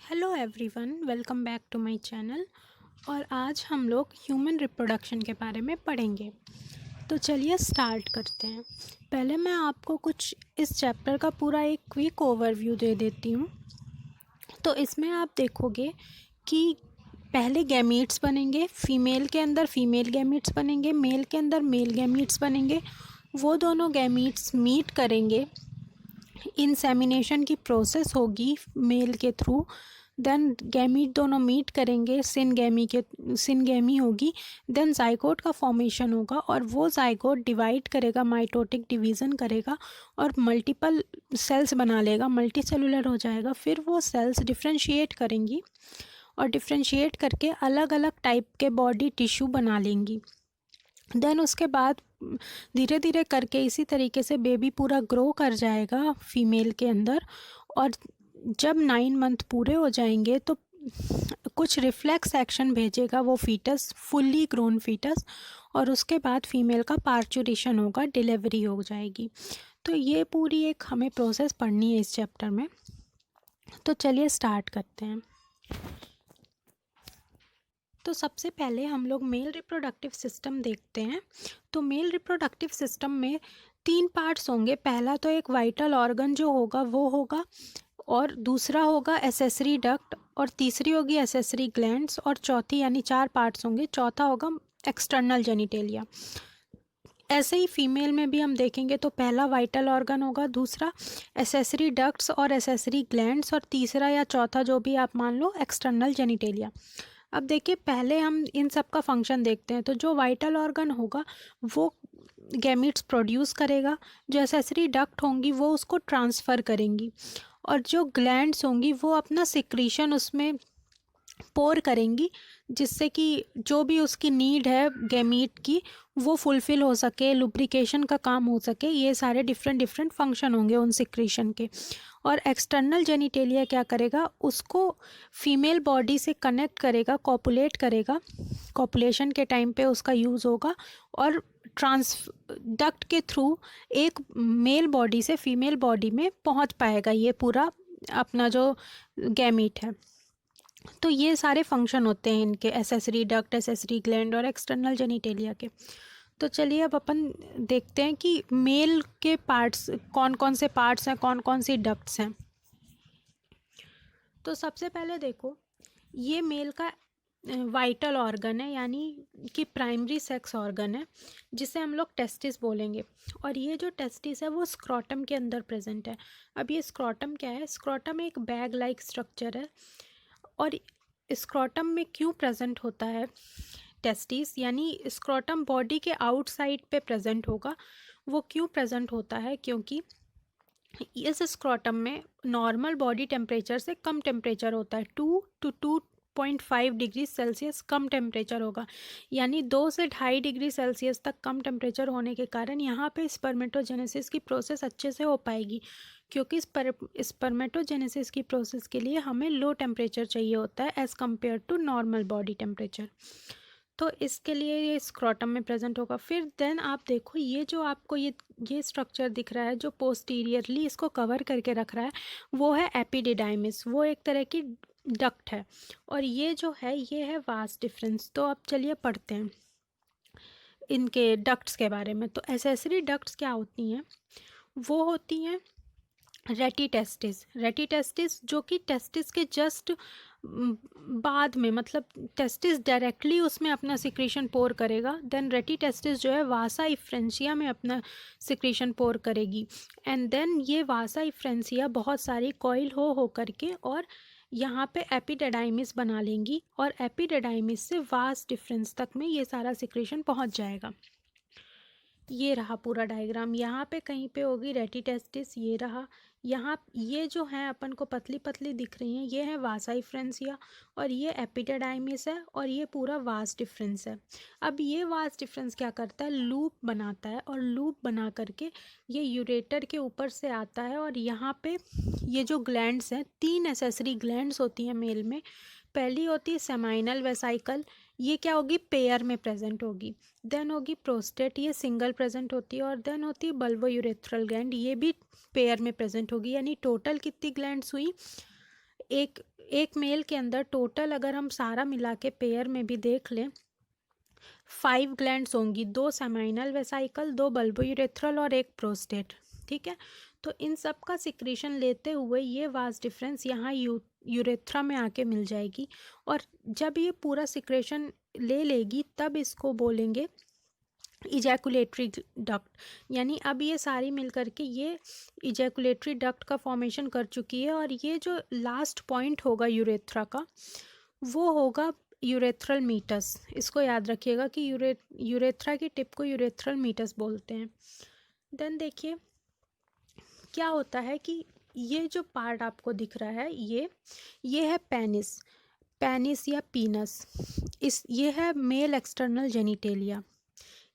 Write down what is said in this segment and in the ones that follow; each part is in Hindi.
Hello everyone, welcome back to my channel. और आज हम लोग ह्यूमन रिप्रोडक्शन के बारे में पढ़ेंगे। तो चलिए स्टार्ट करते हैं। पहले मैं आपको कुछ इस चैप्टर का पूरा एक क्विक ओवरव्यू दे देती हूँ। तो इसमें आप देखोगे कि पहले गैमीट्स बनेंगे, फीमेल के अंदर फीमेल गैमीट्स बनेंगे, मेल के अंदर मेल गैमीट्स बनेंगे। वो दोनों गैमीट्स मीट करेंगे, इंसेमिनेशन की प्रोसेस होगी मेल के थ्रू। देन गैमीट दोनों मीट करेंगे, सिनगैमी होगी। देन जाइगोट का फॉर्मेशन होगा और वो जाइगोट डिवाइड करेगा, माइटोटिक डिवीज़न करेगा और मल्टीपल सेल्स बना लेगा, मल्टी सेलुलर हो जाएगा। फिर वो सेल्स डिफ्रेंशिएट करेंगी और डिफ्रेंशिएट करके अलग अलग टाइप के बॉडी टिश्यू बना लेंगी। देन उसके बाद धीरे धीरे करके इसी तरीके से बेबी पूरा ग्रो कर जाएगा फीमेल के अंदर। और जब 9 मंथ पूरे हो जाएंगे तो कुछ रिफ्लेक्स एक्शन भेजेगा वो फीटस, फुल्ली ग्रोन फीटस। और उसके बाद फीमेल का पार्चुरेशन होगा, डिलीवरी हो जाएगी। तो ये पूरी एक हमें प्रोसेस पढ़नी है इस चैप्टर में। तो चलिए स्टार्ट करते हैं। तो सबसे पहले हम लोग मेल रिप्रोडक्टिव सिस्टम देखते हैं। तो मेल रिप्रोडक्टिव सिस्टम में 3 पार्ट्स होंगे। पहला तो एक वाइटल ऑर्गन जो होगा वो होगा, और दूसरा होगा एसेसरी डक्ट, और तीसरी होगी एसेसरी ग्लैंड्स, और चौथी यानी 4 पार्ट्स होंगे, चौथा होगा एक्सटर्नल जेनिटेलिया। ऐसे ही फीमेल में भी हम देखेंगे तो पहला वाइटल ऑर्गन होगा, दूसरा एसेसरी डक्ट्स और एसेसरी ग्लैंड्स, और तीसरा या चौथा जो भी आप मान लो एक्सटर्नल जेनिटेलिया। अब देखिए पहले हम इन सब का फंक्शन देखते हैं। तो जो वाइटल ऑर्गन होगा वो गैमीट्स प्रोड्यूस करेगा, जो एसेसरी डक्ट होंगी वो उसको ट्रांसफ़र करेंगी, और जो ग्लैंड्स होंगी वो अपना सिक्रीशन उसमें पोर करेंगी, जिससे कि जो भी उसकी नीड है गैमीट की वो फुलफ़िल हो सके, लुब्रिकेशन का काम हो सके। ये सारे डिफरेंट डिफरेंट फंक्शन होंगे उन सिक्रीशन के। और एक्सटर्नल जेनिटेलिया क्या करेगा, उसको फीमेल बॉडी से कनेक्ट करेगा, कॉपुलेट करेगा, कॉपुलेशन के टाइम पे उसका यूज़ होगा, और डक्ट के थ्रू एक मेल बॉडी से फीमेल बॉडी में पहुंच पाएगा ये पूरा अपना जो गैमीट है। तो ये सारे फंक्शन होते हैं इनके, एसेसरी डक्ट, एसेसरी ग्लैंड और एक्सटर्नल जेनिटेलिया के। तो चलिए अब अपन देखते हैं कि मेल के पार्ट्स कौन कौन से पार्ट्स हैं, कौन कौन सी डक्ट्स हैं। तो सबसे पहले देखो, ये मेल का वाइटल ऑर्गन है, यानी कि प्राइमरी सेक्स ऑर्गन है, जिसे हम लोग टेस्टिस बोलेंगे। और ये जो टेस्टिस है वो स्क्रोटम के अंदर प्रेजेंट है। अब ये स्क्रोटम क्या है? स्क्रोटम एक बैग लाइक स्ट्रक्चर है। और स्क्रोटम में क्यों प्रेजेंट होता है टेस्टिस, यानी स्क्रोटम बॉडी के आउटसाइड पे प्रेजेंट होगा। वो क्यों प्रेजेंट होता है? क्योंकि इस स्क्रोटम में नॉर्मल बॉडी टेम्परेचर से कम टेम्परेचर होता है, 2 to 2.5 degree Celsius come temperature होगा। यानी 2 से 2.5 डिग्री सेल्सियस तक कम टेम्परेचर होने के कारण यहाँ पे स्पर्मेटोजेनेसिस की प्रोसेस अच्छे से हो पाएगी। क्योंकि स्पर्मेटोजेनेसिस की प्रोसेस के लिए हमें लो टेम्परेचर चाहिए होता है as compared to normal body temperature. तो इसके लिए ये स्क्रोटम में प्रेजेंट होगा। फिर देन आप देखो, ये जो आपको ये स्ट्रक्चर दिख रहा है जो पोस्टीरियरली इसको कवर करके रख रहा है, वो है एपिडिडाइमिस। वो एक तरह की डक्ट है। और ये जो है ये है वास डिफरेंस। तो अब चलिए पढ़ते हैं इनके डक्ट्स के बारे में। तो एसेसरी डक्ट्स क्या होती हैं? वो होती हैं रेटिटेस्टिस। रेटिटेस्टिस जो कि टेस्टिस के जस्ट बाद में, मतलब टेस्टिस डायरेक्टली उसमें अपना सिक्रीशन पोर करेगा। देन रेटिटेस्टिस जो है वासा इफ्रेंसिया में अपना सिक्रीशन पोर करेगी। एंड देन ये वासा इफ्रेंसिया बहुत सारी कॉइल हो करके और यहाँ पे एपिडेडाइमिस बना लेंगी, और एपिडेडाइमिस से वास डिफरेंस तक में ये सारा सिक्रीशन पहुँच जाएगा। ये रहा पूरा डायग्राम। यहाँ पे कहीं पे होगी रेटिटेस्टिस, ये रहा। यहाँ ये जो है अपन को पतली पतली दिख रही हैं, ये है वासा इफ्रेंसिया, और ये एपिडेडाइमिस है, और ये पूरा वास डिफरेंस है। अब ये वास डिफरेंस क्या करता है? लूप बनाता है, और लूप बना करके ये यूरेटर के ऊपर से आता है। और यहाँ पे ये जो ग्लैंड्स हैं, 3 एसेसरी ग्लैंड्स होती हैं मेल में। पहली होती है सेमाइनल वेसाइकल, ये क्या होगी? पेयर में प्रेजेंट होगी। देन होगी प्रोस्टेट, ये सिंगल प्रेजेंट होती है। और देन होती है बल्बोयूरेथ्रल ग्लैंड, ये भी पेयर में प्रेजेंट होगी। यानी टोटल कितनी ग्लैंड्स हुई? एक एक मेल के अंदर टोटल अगर हम सारा मिला के पेयर में भी देख लें 5 ग्लैंड्स होंगी, 2 सेमाइनल वेसाइकल, 2 बल्बोयूरेथ्रल और 1 प्रोस्टेट। ठीक है, तो इन सब का सिक्रीशन लेते हुए ये वास डिफरेंस यहाँ यूरेथ्रा में आके मिल जाएगी, और जब ये पूरा सिक्रेशन ले लेगी तब इसको बोलेंगे इजैकुलेटरी डक्ट। यानी अब ये सारी मिल करके ये इजैकुलेटरी डक्ट का फॉर्मेशन कर चुकी है, और ये जो लास्ट पॉइंट होगा यूरेथ्रा का वो होगा यूरेथ्रल मीटस। इसको याद रखिएगा कि यूरेथ्रा की टिप को यूरेथ्रल मीटस बोलते हैं। देन देखिए क्या होता है कि ये जो पार्ट आपको दिख रहा है ये है पेनिस या पीनस। ये है मेल एक्सटर्नल जेनिटेलिया।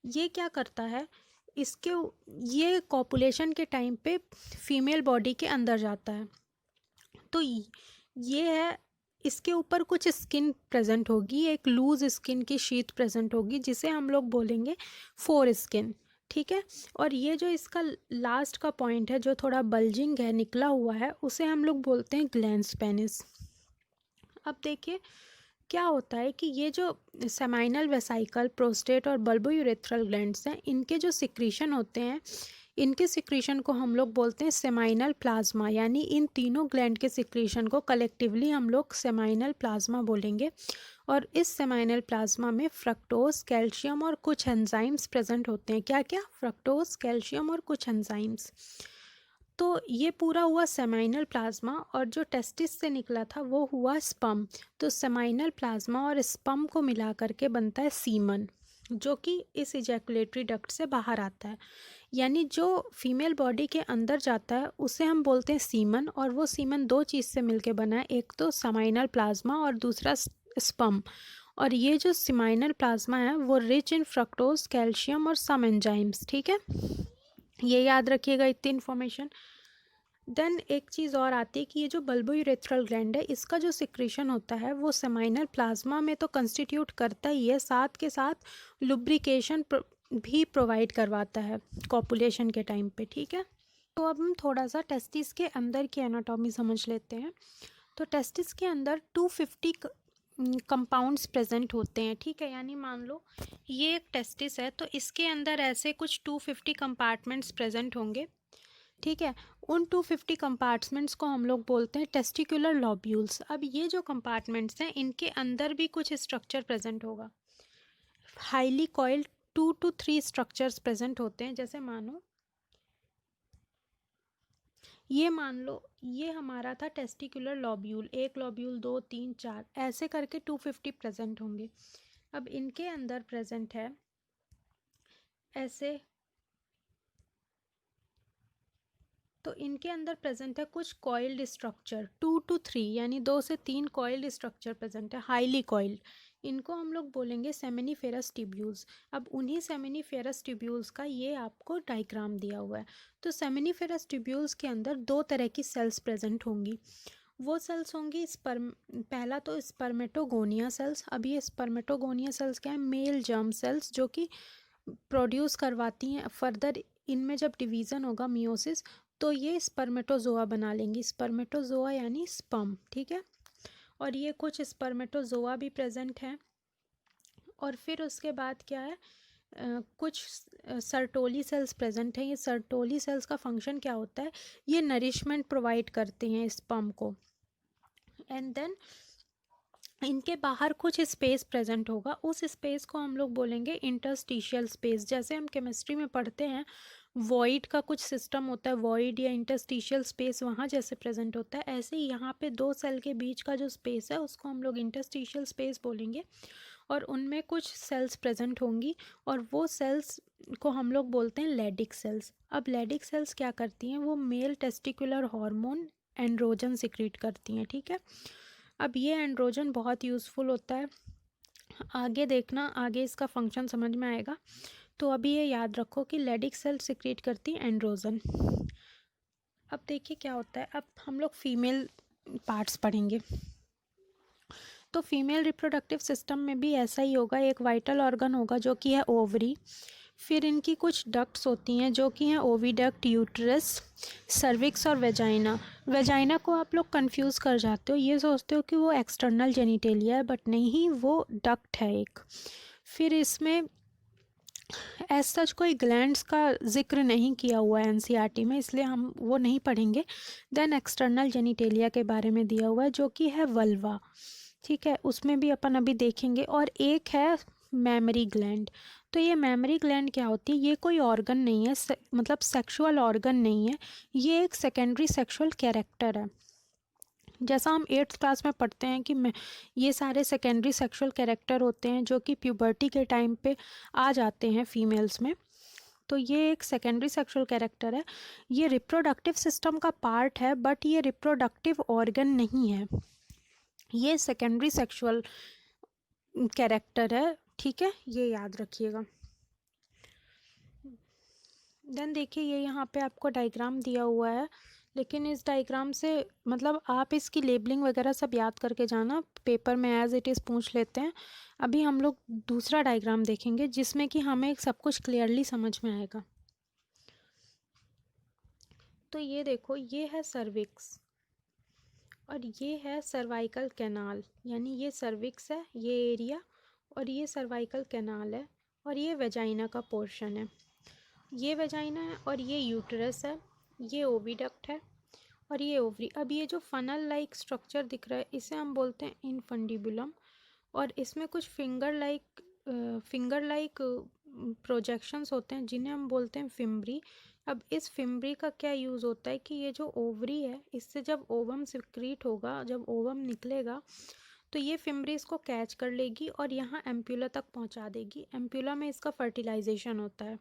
ये क्या करता है, ये कॉपुलेशन के टाइम पे फीमेल बॉडी के अंदर जाता है। तो ये है, इसके ऊपर कुछ स्किन प्रेजेंट होगी, एक लूज स्किन की शीट प्रेजेंट होगी जिसे हम लोग बोलेंगे फोर स्किन। ठीक है, और ये जो इसका लास्ट का पॉइंट है जो थोड़ा बल्जिंग है, निकला हुआ है, उसे हम लोग बोलते हैं ग्लैंड्स पेनिस। अब देखिए क्या होता है कि ये जो सेमाइनल वेसाइकल, प्रोस्टेट और बल्बोयूरेथ्रल ग्लैंड्स हैं, इनके जो सिक्रीशन होते हैं, इनके सिक्रीशन को हम लोग बोलते हैं सेमाइनल प्लाज्मा। यानी इन तीनों ग्लैंड के सिक्रीशन को कलेक्टिवली हम लोग सेमाइनल प्लाज्मा बोलेंगे। और इस सेमाइनल प्लाज्मा में फ्रक्टोज, कैल्शियम और कुछ एंजाइम्स प्रेजेंट होते हैं। क्या क्या? फ्रक्टोज, कैल्शियम और कुछ एंजाइम्स। तो ये पूरा हुआ सेमाइनल प्लाज्मा, और जो टेस्टिस से निकला था वो हुआ स्पर्म। तो सेमाइनल प्लाज्मा और स्पर्म को मिला करके बनता है सीमन, जो कि इस इजैकुलेटरी डक्ट से बाहर आता है। यानी जो फीमेल बॉडी के अंदर जाता है उसे हम बोलते हैं सीमन, और वो सीमन दो चीज़ से मिलके बना है, एक तो सेमाइनल प्लाज्मा और दूसरा स्पर्म। और ये जो सेमाइनल प्लाज्मा है वो रिच इन फ्रक्टोज, कैल्शियम और सम एंजाइम्स। ठीक है, ये याद रखिएगा इतनी इन्फॉर्मेशन। देन एक चीज़ और आती है कि ये जो बल्बोयूरेथ्रल ग्लैंड है, इसका जो सिक्रीशन होता है वो सेमाइनल प्लाज्मा में तो कंस्टिट्यूट करता ही है, साथ के साथ लुब्रिकेशन भी प्रोवाइड करवाता है कॉपुलेशन के टाइम पे। ठीक है, तो अब हम थोड़ा सा टेस्टिस के अंदर की एनाटॉमी समझ लेते हैं। तो टेस्टिस के अंदर 250 कंपाउंड्स प्रेजेंट होते हैं। ठीक है, यानी मान लो ये एक टेस्टिस है, तो इसके अंदर ऐसे कुछ 250 कंपार्टमेंट्स प्रेजेंट होंगे। ठीक है, उन 250 कंपार्टमेंट्स को हम लोग बोलते हैं टेस्टिकुलर लॉब्यूल्स। अब ये जो कंपार्टमेंट्स हैं इनके अंदर भी कुछ स्ट्रक्चर प्रेजेंट होगा। Highly coiled 2 to 3 structures present होते हैं। जैसे मानो ये मान लो ये हमारा था टेस्टिकुलर लॉब्यूल, 1 लॉब्यूल, 2, 3, 4, ऐसे करके 250 प्रेजेंट होंगे। अब इनके अंदर प्रेजेंट है ऐसे, तो इनके अंदर प्रेजेंट है कुछ कॉइल्ड स्ट्रक्चर 2 to 3, यानी 2 से 3 कॉइल्ड स्ट्रक्चर प्रेजेंट है, हाईली कॉइल्ड। इनको हम लोग बोलेंगे सेमिनिफेरस ट्यूब्यूल्स। अब उन्हीं सेमिनिफेरस ट्यूब्यूल्स का ये आपको डायग्राम दिया हुआ है। तो सेमिनिफेरस ट्यूब्यूल्स के अंदर दो तरह की सेल्स प्रेजेंट होंगी। वो सेल्स होंगी पहला तो स्पर्मेटोगोनिया सेल्स। अब ये स्पर्मेटोगोनिया सेल्स क्या है? मेल जर्म सेल्स, जो कि प्रोड्यूस करवाती हैं फर्दर। इनमें जब डिवीज़न होगा मियोसिस, तो ये स्पर्मेटोजोआ बना लेंगी। स्पर्मेटोजोआ यानी स्पर्म। ठीक है, और ये कुछ स्पर्मेटोजोआ भी प्रेजेंट हैं। और फिर उसके बाद क्या है, कुछ सर्टोली सेल्स प्रेजेंट हैं। ये सर्टोली सेल्स का फंक्शन क्या होता है? ये नरिशमेंट प्रोवाइड करते हैं स्पर्म को। एंड देन इनके बाहर कुछ स्पेस प्रेजेंट होगा, उस स्पेस को हम लोग बोलेंगे इंटरस्टिशियल स्पेस। जैसे हम केमिस्ट्री में पढ़ते हैं वॉइड का कुछ सिस्टम होता है, वॉइड या इंटरस्टिशियल स्पेस वहाँ जैसे प्रेजेंट होता है, ऐसे ही यहाँ पे दो सेल के बीच का जो स्पेस है उसको हम लोग इंटरस्टिशियल स्पेस बोलेंगे। और उनमें कुछ सेल्स प्रेजेंट होंगी, और वो सेल्स को हम लोग बोलते हैं लेडिक सेल्स। अब लेडिक सेल्स क्या करती हैं? वो male testicular hormone androgen secrete करती हैं। ठीक है, अब ये एंड्रोजन बहुत यूज़फुल होता है, आगे देखना, आगे इसका फंक्शन समझ में आएगा। तो अभी ये याद रखो कि लेडिक सेल सिक्रीट करती है एंड्रोजन। अब देखिए क्या होता है, अब हम लोग फीमेल पार्ट्स पढ़ेंगे। तो फीमेल रिप्रोडक्टिव सिस्टम में भी ऐसा ही होगा, एक वाइटल ऑर्गन होगा जो कि है ओवरी। फिर इनकी कुछ डक्ट्स होती हैं जो कि हैं ओविडक्ट, यूट्रस, सर्विक्स और वेजाइना। वेजाइना को आप लोग कंफ्यूज कर जाते हो, ये सोचते हो कि वो एक्सटर्नल जेनिटेलिया है, बट नहीं, वो डक्ट है एक। फिर इसमें एज सच कोई ग्लैंड्स का जिक्र नहीं किया हुआ है एनसीईआरटी में, इसलिए हम वो नहीं पढ़ेंगे। देन एक्सटर्नल जेनिटेलिया के बारे में दिया हुआ है जो कि है वल्वा, ठीक है, उसमें भी अपन अभी देखेंगे। और एक है मेमरी ग्लैंड। तो ये मेमरी ग्लैंड क्या होती है? ये कोई ऑर्गन नहीं है, मतलब सेक्सुअल ऑर्गन नहीं है, ये एक सेकेंडरी सेक्सुअल कैरेक्टर है। जैसा हम 8th क्लास में पढ़ते हैं कि ये सारे सेकेंडरी सेक्सुअल कैरेक्टर होते हैं जो कि प्यूबर्टी के टाइम पे आ जाते हैं फीमेल्स में, तो ये एक सेकेंडरी सेक्सुअल कैरेक्टर है। ये रिप्रोडक्टिव सिस्टम का पार्ट है, बट ये रिप्रोडक्टिव ऑर्गन नहीं है, ये सेकेंडरी सेक्सुअल कैरेक्टर है, ठीक है, ये याद रखिएगा। देन देखिए ये यहाँ पे आपको डायग्राम दिया हुआ है, लेकिन इस डायग्राम से मतलब आप इसकी लेबलिंग वगैरह सब याद करके जाना, पेपर में एज इट इज़ पूछ लेते हैं। अभी हम लोग दूसरा डायग्राम देखेंगे जिसमें कि हमें सब कुछ क्लियरली समझ में आएगा। तो ये देखो, ये है सर्विक्स और ये है सर्वाइकल कैनाल, यानी ये सर्विक्स है ये एरिया, और ये सर्वाइकल कैनाल है, और ये वेजाइना का पोर्शन है। ये वेजाइना है और ये यूट्रस है, ये ओविडक्ट है और ये ओवरी। अब ये जो फनल लाइक स्ट्रक्चर दिख रहा है इसे हम बोलते हैं इनफंडिबुलम, और इसमें कुछ फिंगर लाइक प्रोजेक्शंस होते हैं जिन्हें हम बोलते हैं फिम्बरी। अब इस फिम्बरी का क्या यूज़ होता है कि ये जो ओवरी है इससे जब ओवम सिक्रीट होगा, जब ओवम निकलेगा, तो ये फिम्बरी इसको कैच कर लेगी और यहाँ एम्प्यूला तक पहुँचा देगी। एम्प्यूला में इसका फर्टिलाइजेशन होता है।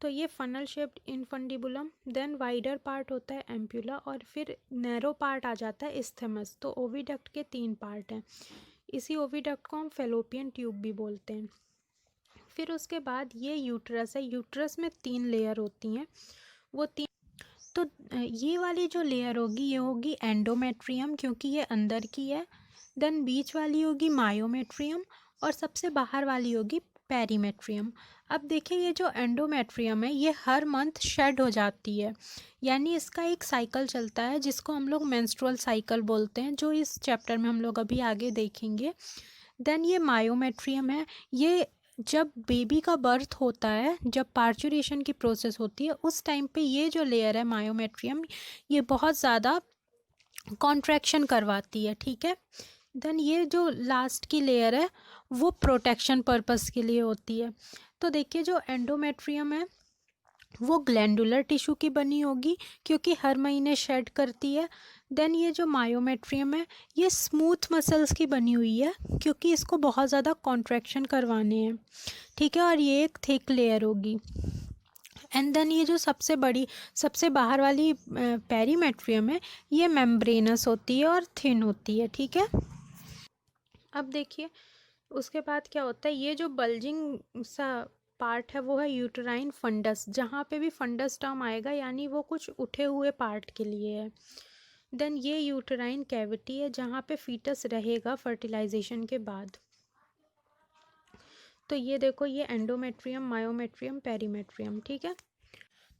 तो ये funnel shaped infundibulum, then wider part होता है एम्प्यूला, और फिर नैरो पार्ट आ जाता है इस्थेमस। तो ओविडक्ट के 3 पार्ट हैं, इसी ओविडक्ट को हम फेलोपियन ट्यूब भी बोलते हैं। फिर उसके बाद ये यूट्रस है, यूट्रस में 3 लेयर होती हैं, वो 3। तो ये वाली जो लेयर होगी ये होगी एंडोमेट्रियम, क्योंकि ये अंदर की है। देन बीच वाली होगी मायोमेट्रियम, और सबसे बाहर वाली होगी पेरीमेट्रियम। अब देखिए ये जो एंडोमेट्रियम है ये हर मंथ शेड हो जाती है, यानी इसका एक साइकिल चलता है जिसको हम लोग मेंस्ट्रुअल साइकिल बोलते हैं, जो इस चैप्टर में हम लोग अभी आगे देखेंगे। देन ये मायोमेट्रियम है, ये जब बेबी का बर्थ होता है, जब पार्चुरेशन की प्रोसेस होती है, उस टाइम पे ये जो लेयर है मायोमेट्रियम ये बहुत ज़्यादा कॉन्ट्रैक्शन करवाती है, ठीक है। देन ये जो लास्ट की लेयर है वो प्रोटेक्शन पर्पस के लिए होती है। तो देखिए जो एंडोमेट्रियम है वो ग्लैंडुलर टिश्यू की बनी होगी क्योंकि हर महीने शेड करती है। देन ये जो मायोमेट्रियम है ये स्मूथ मसल्स की बनी हुई है क्योंकि इसको बहुत ज़्यादा कॉन्ट्रैक्शन करवाने हैं, ठीक है, और ये एक थिक लेयर होगी। एंड देन ये जो सबसे बाहर वाली पेरीमेट्रियम है ये मेम्ब्रेनस होती है और थिन होती है, ठीक है। अब देखिए उसके बाद क्या होता है, ये जो बल्जिंग सा पार्ट है वो है यूटेराइन फंडस, जहाँ पे भी फंडस टर्म आएगा यानी वो कुछ उठे हुए पार्ट के लिए है। देन ये यूटेराइन कैविटी है जहाँ पे फीटस रहेगा फर्टिलाइजेशन के बाद। तो ये देखो ये एंडोमेट्रियम, मायोमेट्रियम, पेरीमेट्रियम, ठीक है।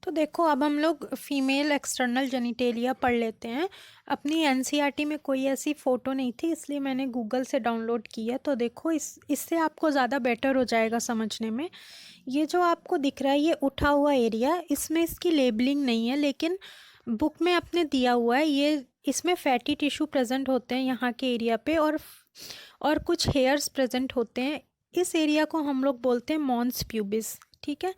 तो देखो अब हम लोग फीमेल एक्सटर्नल जेनिटेलिया पढ़ लेते हैं। अपनी एनसीईआरटी में कोई ऐसी फ़ोटो नहीं थी इसलिए मैंने गूगल से डाउनलोड की है। तो देखो इससे आपको ज़्यादा बेटर हो जाएगा समझने में। ये जो आपको दिख रहा है ये उठा हुआ एरिया, इसमें इसकी लेबलिंग नहीं है लेकिन बुक में अपने दिया हुआ है। ये इसमें फैटी टिश्यू प्रेजेंट होते हैं यहाँ के एरिया पे, और कुछ हेयर्स प्रेजेंट होते हैं। इस एरिया को हम लोग बोलते हैं मॉन्स प्यूबिस, ठीक है,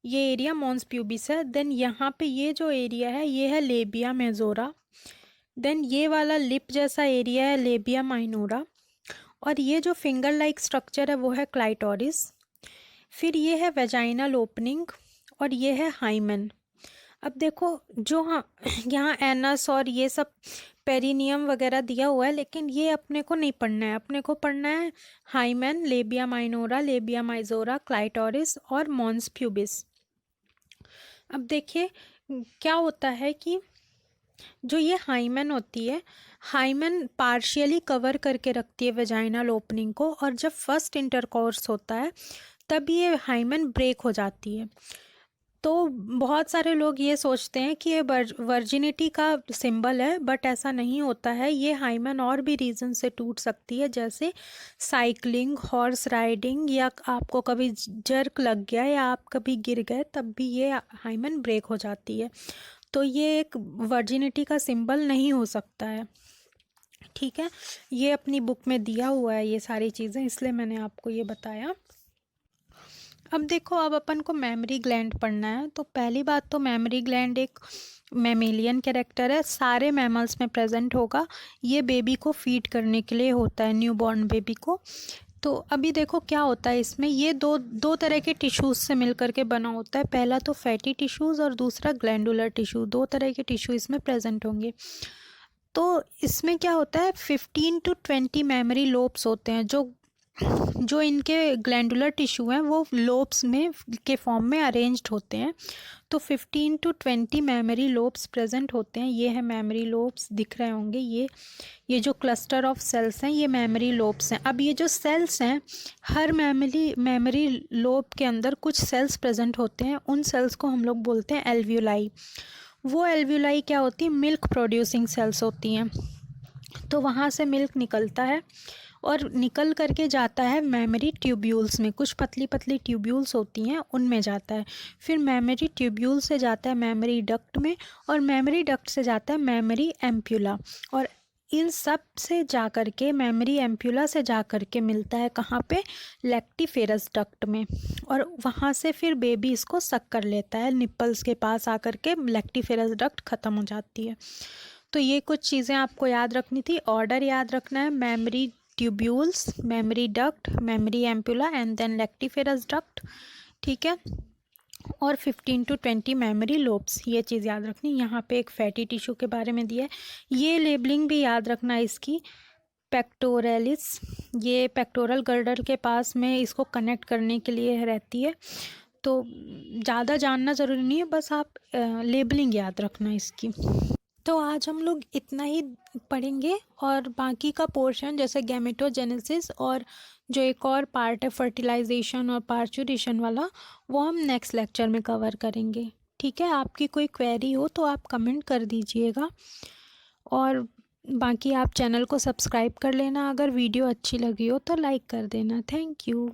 ये एरिया मॉन्स प्यूबिस है। देन यहाँ पे ये जो एरिया है ये है लेबिया मेजोरा। देन ये वाला लिप जैसा एरिया है लेबिया माइनोरा, और ये जो फिंगर लाइक स्ट्रक्चर है वो है क्लाइटोरिस। फिर ये है वेजाइनल ओपनिंग और ये है हाइमेन। अब देखो जो यहाँ एनस और ये सब पेरिनियम वगैरह दिया हुआ है लेकिन ये अपने को नहीं पढ़ना है, अपने को पढ़ना है hymen, labia minora, labia majora, clitoris और मॉन्स प्यूबिस। अब देखिए क्या होता है कि जो ये हाइमेन होती है, हाइमेन पार्शियली कवर करके रखती है वेजाइनल ओपनिंग को, और जब फर्स्ट इंटरकोर्स होता है तब ये हाइमन ब्रेक हो जाती है। तो बहुत सारे लोग ये सोचते हैं कि ये वर्जिनिटी का सिंबल है, बट ऐसा नहीं होता है। ये हाइमन और भी रीज़न से टूट सकती है, जैसे साइकिलिंग, हॉर्स राइडिंग, या आपको कभी जर्क लग गया या आप कभी गिर गए, तब भी ये हाइमन ब्रेक हो जाती है। तो ये एक वर्जिनिटी का सिंबल नहीं हो सकता है। ठीक है, ये अपनी बुक में दिया हुआ है ये सारी चीज़ें, इसलिए मैंने आपको ये बताया। अब देखो, अब अपन को मेमोरी ग्लैंड पढ़ना है। तो पहली बात तो मेमोरी ग्लैंड एक मैमेलियन कैरेक्टर है, सारे मैमल्स में प्रेजेंट होगा। ये बेबी को फीड करने के लिए होता है, न्यूबॉर्न बेबी को। तो अभी देखो क्या होता है इसमें, ये दो तरह के टिश्यूज़ से मिलकर के बना होता है। पहला तो फैटी टिश्यूज़ और दूसरा ग्लैंडुलर टिश्यू, दो तरह के टिश्यू इसमें प्रेजेंट होंगे। तो इसमें क्या होता है, 15 to 20 मेमोरी लोब्स होते हैं। जो इनके ग्लैंडुलर टिश्यू हैं वो लोब्स में के फॉर्म में अरेंज्ड होते हैं। तो 15 to 20 मेमोरी लोब्स प्रेजेंट होते हैं। ये है मेमोरी लोब्स, दिख रहे होंगे। ये जो क्लस्टर ऑफ सेल्स हैं ये मेमोरी लोब्स हैं। अब ये जो सेल्स हैं, हर मेमोरी लोब के अंदर कुछ सेल्स प्रेजेंट होते हैं। उन सेल्स को हम लोग बोलते हैं एल्व्यूलाई। वो एल्व्यूलाई क्या होती है, मिल्क प्रोड्यूसिंग सेल्स होती हैं। तो वहाँ से मिल्क निकलता है और निकल करके जाता है मेमोरी ट्यूब्यूल्स में। कुछ पतली पतली ट्यूब्यूल्स होती हैं, उनमें जाता है। फिर मेमोरी ट्यूब्यूल से जाता है मेमोरी डक्ट में, और मेमोरी डक्ट से जाता है मेमोरी एम्प्यूला। और इन सब से जा कर के, मेमोरी एम्प्यूला से जा कर के मिलता है कहाँ पे, लैक्टिफेरस डक्ट में। और वहाँ से फिर बेबी इसको सक कर लेता है, निप्पल्स के पास आकर के लैक्टिफेरस डक्ट ख़त्म हो जाती है। तो ये कुछ चीज़ें आपको याद रखनी थी। ऑर्डर याद रखना है, mammary tubules, mammary duct, mammary ampulla and then lactiferous duct. ठीक है, और 15 to 20 मेमोरी लोब्स, ये चीज़ याद रखनी। यहाँ पे एक फैटी टिश्यू के बारे में दिया है, ये लेबलिंग भी याद रखना है इसकी। पेक्टोरलिस, ये पेक्टोरल गर्डर के पास में इसको कनेक्ट करने के लिए रहती है। तो ज़्यादा जानना ज़रूरी नहीं है, बस आप लेबलिंग याद रखना इसकी। तो आज हम लोग इतना ही पढ़ेंगे, और बाकी का पोर्शन जैसे गैमेटोजेनेसिस और जो एक और पार्ट है फर्टिलाइजेशन और पार्चुरेशन वाला, वो हम नेक्स्ट लेक्चर में कवर करेंगे। ठीक है, आपकी कोई क्वेरी हो तो आप कमेंट कर दीजिएगा, और बाकी आप चैनल को सब्सक्राइब कर लेना। अगर वीडियो अच्छी लगी हो तो लाइक कर देना। Thank you.